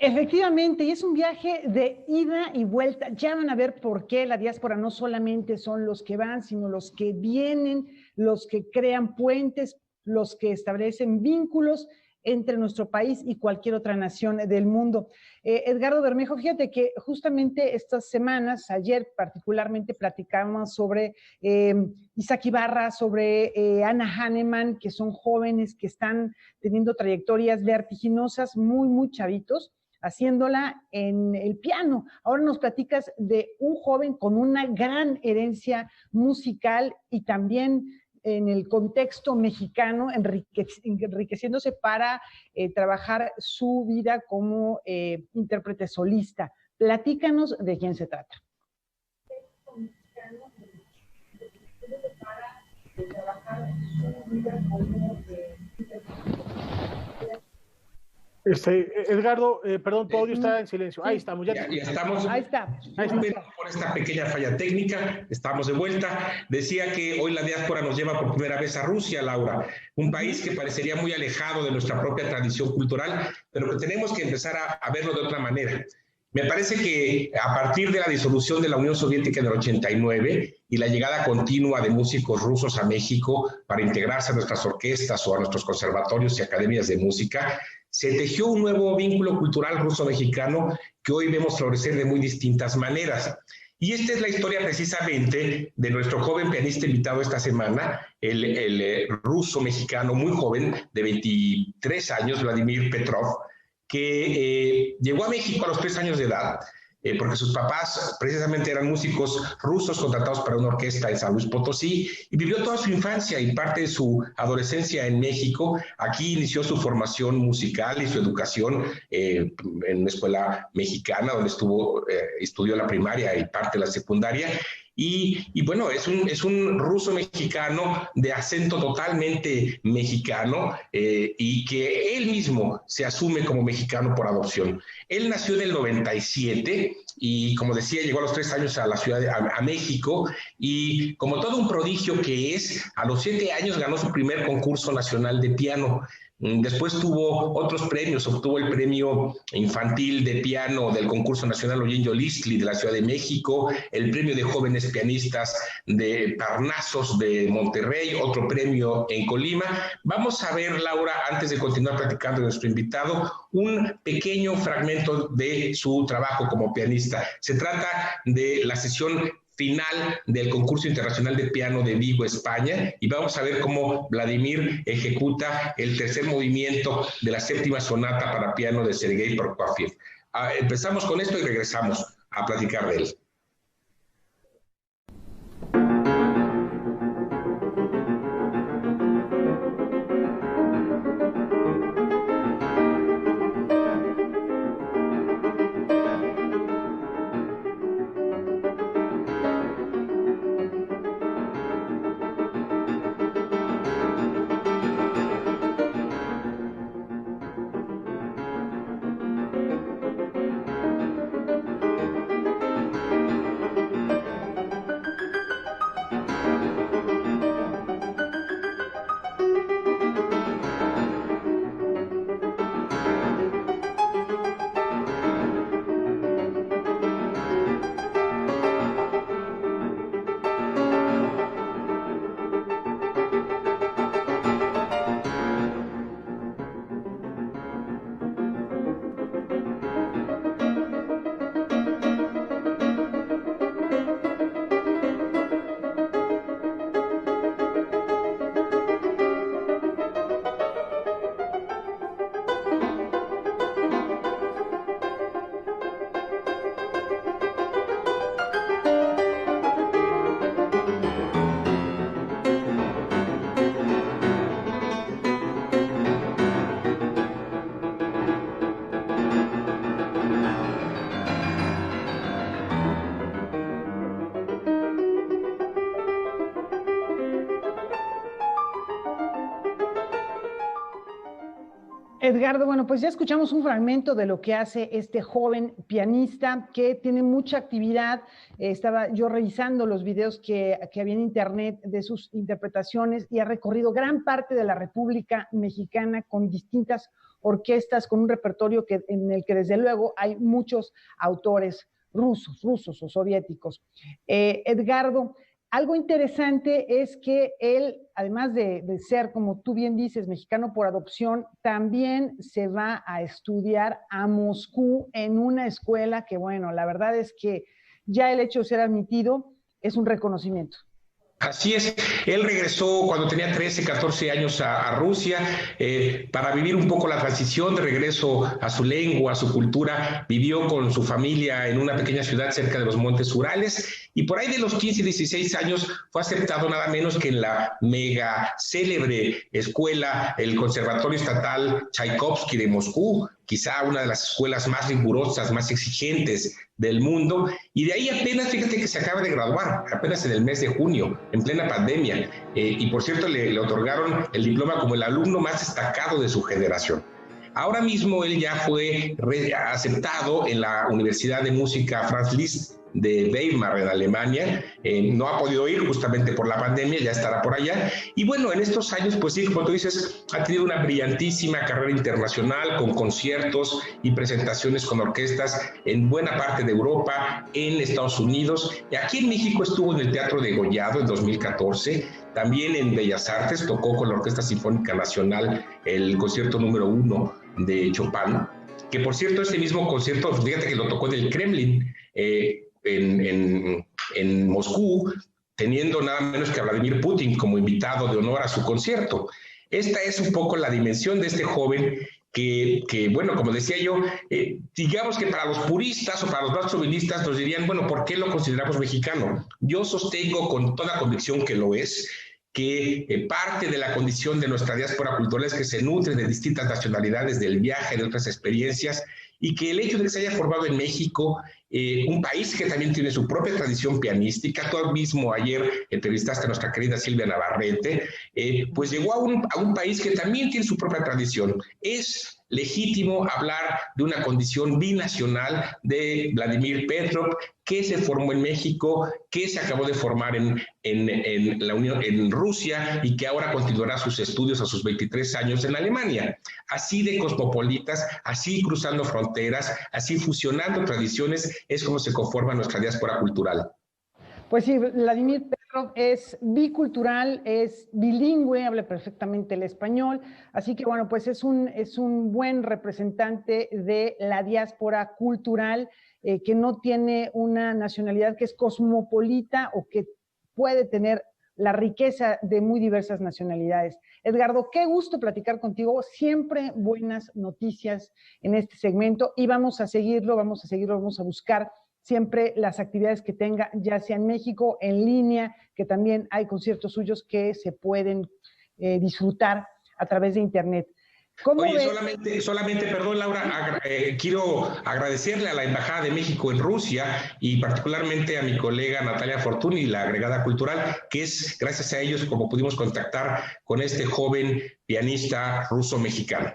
Efectivamente, y es un viaje de ida y vuelta. Ya van a ver por qué la diáspora no solamente son los que van, sino los que vienen, los que crean puentes, los que establecen vínculos entre nuestro país y cualquier otra nación del mundo. Edgardo Bermejo, fíjate que justamente estas semanas, ayer particularmente, platicábamos sobre Isaac Ibarra, sobre Ana Hahnemann, que son jóvenes que están teniendo trayectorias vertiginosas, muy, muy chavitos, haciéndola en el piano. Ahora nos platicas de un joven con una gran herencia musical y también en el contexto mexicano, enriqueciéndose para trabajar su vida como intérprete solista. Platícanos de quién se trata. Edgardo, perdón, tu audio está en silencio. Ahí estamos, ya estamos. Ahí está. Por esta pequeña falla técnica, estamos de vuelta. Decía que hoy la diáspora nos lleva por primera vez a Rusia, Laura, un país que parecería muy alejado de nuestra propia tradición cultural, pero que tenemos que empezar a verlo de otra manera. Me parece que a partir de la disolución de la Unión Soviética en el 89 y la llegada continua de músicos rusos a México para integrarse a nuestras orquestas o a nuestros conservatorios y academias de música, se tejió un nuevo vínculo cultural ruso-mexicano que hoy vemos florecer de muy distintas maneras. Y esta es la historia precisamente de nuestro joven pianista invitado esta semana, el ruso-mexicano muy joven de 23 años, Vladimir Petrov, que llegó a México a los 3 años de edad, porque sus papás precisamente eran músicos rusos contratados para una orquesta en San Luis Potosí, y vivió toda su infancia y parte de su adolescencia en México. Aquí inició su formación musical y su educación en una escuela mexicana, donde estudió la primaria y parte de la secundaria. Y bueno, es un ruso mexicano de acento totalmente mexicano y que él mismo se asume como mexicano por adopción. Él nació en el 97 y, como decía, llegó a los 3 años a la ciudad a México, y como todo un prodigio que es, a los 7 años ganó su primer concurso nacional de piano. Después tuvo otros premios, obtuvo el premio infantil de piano del concurso nacional Oyenyo Listli de la Ciudad de México, el premio de jóvenes pianistas de Parnasos de Monterrey, otro premio en Colima. Vamos a ver, Laura, antes de continuar platicando de nuestro invitado, un pequeño fragmento de su trabajo como pianista. Se trata de la sesión final del concurso internacional de piano de Vigo, España, y vamos a ver cómo Vladimir ejecuta el tercer movimiento de la séptima sonata para piano de Sergei Prokofiev. Empezamos con esto y regresamos a platicar de él. Edgardo, bueno, pues ya escuchamos un fragmento de lo que hace este joven pianista que tiene mucha actividad. Estaba yo revisando los videos que había en internet de sus interpretaciones y ha recorrido gran parte de la República Mexicana con distintas orquestas, con un repertorio en el que desde luego hay muchos autores rusos o soviéticos. Edgardo, algo interesante es que él, además de ser, como tú bien dices, mexicano por adopción, también se va a estudiar a Moscú en una escuela que, bueno, la verdad es que ya el hecho de ser admitido es un reconocimiento. Así es, él regresó cuando tenía 13, 14 años a Rusia para vivir un poco la transición de regreso a su lengua, a su cultura. Vivió con su familia en una pequeña ciudad cerca de los Montes Urales y por ahí de los 15, 16 años fue aceptado nada menos que en la mega célebre escuela, el Conservatorio Estatal Tchaikovsky de Moscú, quizá una de las escuelas más rigurosas, más exigentes del mundo, y de ahí apenas, fíjate que se acaba de graduar, apenas en el mes de junio, en plena pandemia, y por cierto le otorgaron el diploma como el alumno más destacado de su generación. Ahora mismo él ya fue aceptado en la Universidad de Música Franz Liszt de Weimar en Alemania, no ha podido ir justamente por la pandemia, ya estará por allá, y bueno, en estos años, pues sí, como tú dices, ha tenido una brillantísima carrera internacional con conciertos y presentaciones con orquestas en buena parte de Europa, en Estados Unidos, y aquí en México estuvo en el Teatro de Degollado en 2014, también en Bellas Artes, tocó con la Orquesta Sinfónica Nacional el concierto número 1 de Chopin, que por cierto, este mismo concierto, fíjate que lo tocó en el Kremlin, en Moscú, teniendo nada menos que a Vladimir Putin como invitado de honor a su concierto. Esta es un poco la dimensión de este joven que bueno, como decía yo, digamos que para los puristas o para los más chauvinistas nos dirían, bueno, ¿por qué lo consideramos mexicano? Yo sostengo con toda convicción que lo es, que parte de la condición de nuestra diáspora cultural es que se nutre de distintas nacionalidades, del viaje, de otras experiencias, y que el hecho de que se haya formado en México, un país que también tiene su propia tradición pianística, tú mismo ayer entrevistaste a nuestra querida Silvia Navarrete, pues llegó a un país que también tiene su propia tradición. Es legítimo hablar de una condición binacional de Vladimir Petrov, que se formó en México, que se acabó de formar en Rusia y que ahora continuará sus estudios a sus 23 años en Alemania. Así de cosmopolitas, así cruzando fronteras, así fusionando tradiciones, es como se conforma nuestra diáspora cultural. Pues sí, Vladimir Petrov es bicultural, es bilingüe, habla perfectamente el español, así que bueno, pues es un buen representante de la diáspora cultural que no tiene una nacionalidad, que es cosmopolita o que puede tener la riqueza de muy diversas nacionalidades. Edgardo, qué gusto platicar contigo, siempre buenas noticias en este segmento y vamos a seguirlo, vamos a buscar siempre las actividades que tenga, ya sea en México, en línea, que también hay conciertos suyos que se pueden disfrutar a través de internet. Oye, solamente, perdón, Laura, quiero agradecerle a la Embajada de México en Rusia y particularmente a mi colega Natalia Fortuny, la agregada cultural, que es gracias a ellos como pudimos contactar con este joven pianista ruso-mexicano.